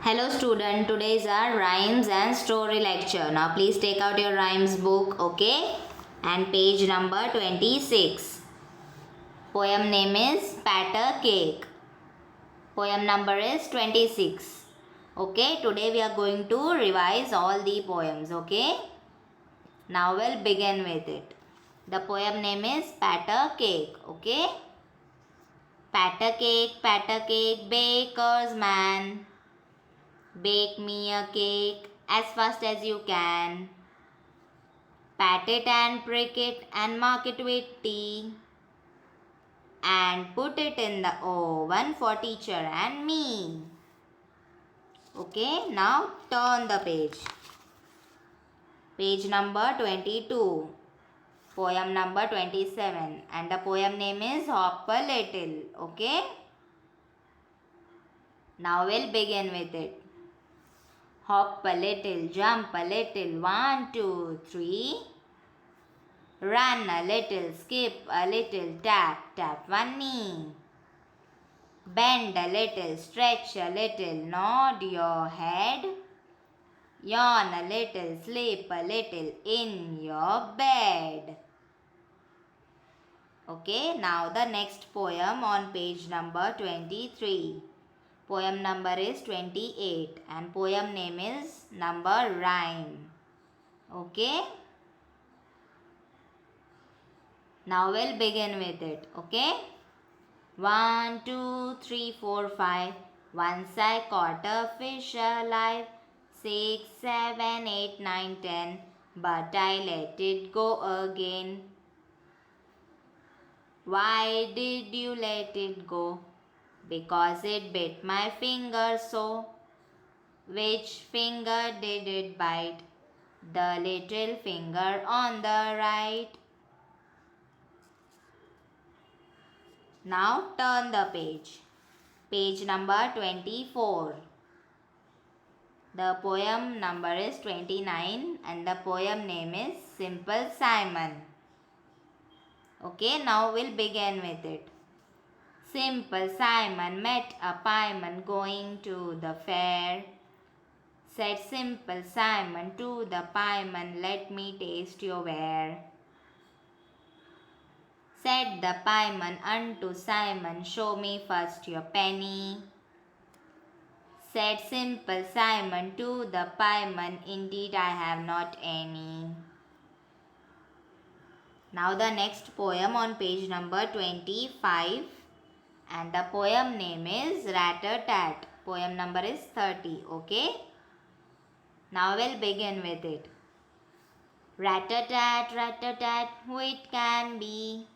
Hello student, today is our rhymes and story lecture. Now please take out your rhymes book, okay? And page number 26. Poem name is Patter Cake. Poem number is 26. Okay, today we are going to revise all the poems, okay? Now we'll begin with it. The poem name is Patter Cake, okay? Patter cake, baker's man. Bake me a cake as fast as you can. Pat it and prick it and mark it with tea. And put it in the oven for teacher and me. Okay, now turn the page. Page number 22. Poem number 27. And the poem name is Hop a Little. Okay. Now we'll begin with it. Hop a little, jump a little, 1, 2, 3. Run a little, skip a little, tap, tap one knee. Bend a little, stretch a little, nod your head. Yawn a little, sleep a little in your bed. Okay, now the next poem on page number 23. Poem number is 28 and poem name is Number Rhyme. Okay. Now we'll begin with it. Okay. 1, 2, 3, 4, 5. Once I caught a fish alive. 6, 7, 8, 9, 10. But I let it go again. Why did you let it go? Because it bit my finger so. Which finger did it bite? The little finger on the right. Now turn the page. Page number 24. The poem number is 29 and the poem name is Simple Simon. Okay, now we'll begin with it. Simple Simon met a pieman going to the fair. Said Simple Simon to the pieman, let me taste your ware. Said the pieman unto Simon, show me first your penny. Said Simple Simon to the pieman, indeed I have not any. Now the next poem on page number 25 and the poem name is Rat-a-tat. Poem number is 30, okay? Now we'll begin with it. Rat-a-tat, rat-a-tat, who it can be?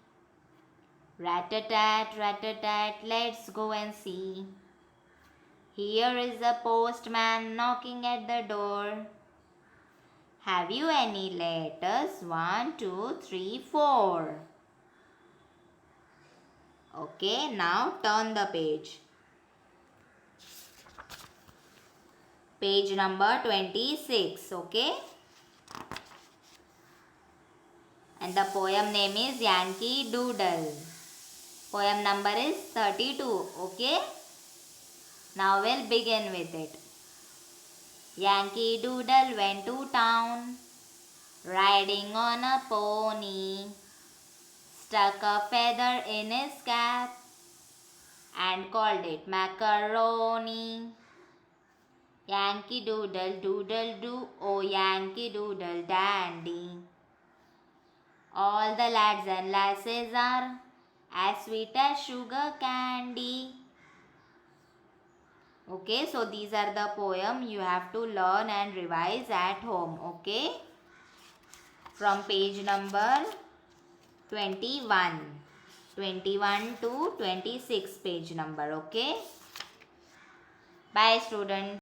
Rat-a-tat, rat-a-tat, let's go and see. Here is a postman knocking at the door. Have you any letters? 1, 2, 3, 4. Okay, now turn the page. Page number 26, okay? And the poem name is Yankee Doodle. Poem number is 32, okay? Now we'll begin with it. Yankee Doodle went to town, riding on a pony, stuck a feather in his cap, and called it macaroni. Yankee Doodle, doodle do, oh Yankee Doodle dandy. All the lads and lasses are as sweet as sugar candy. Okay, so these are the poem you have to learn and revise at home. Okay, from page number 21 to 26 page number. Okay, bye students.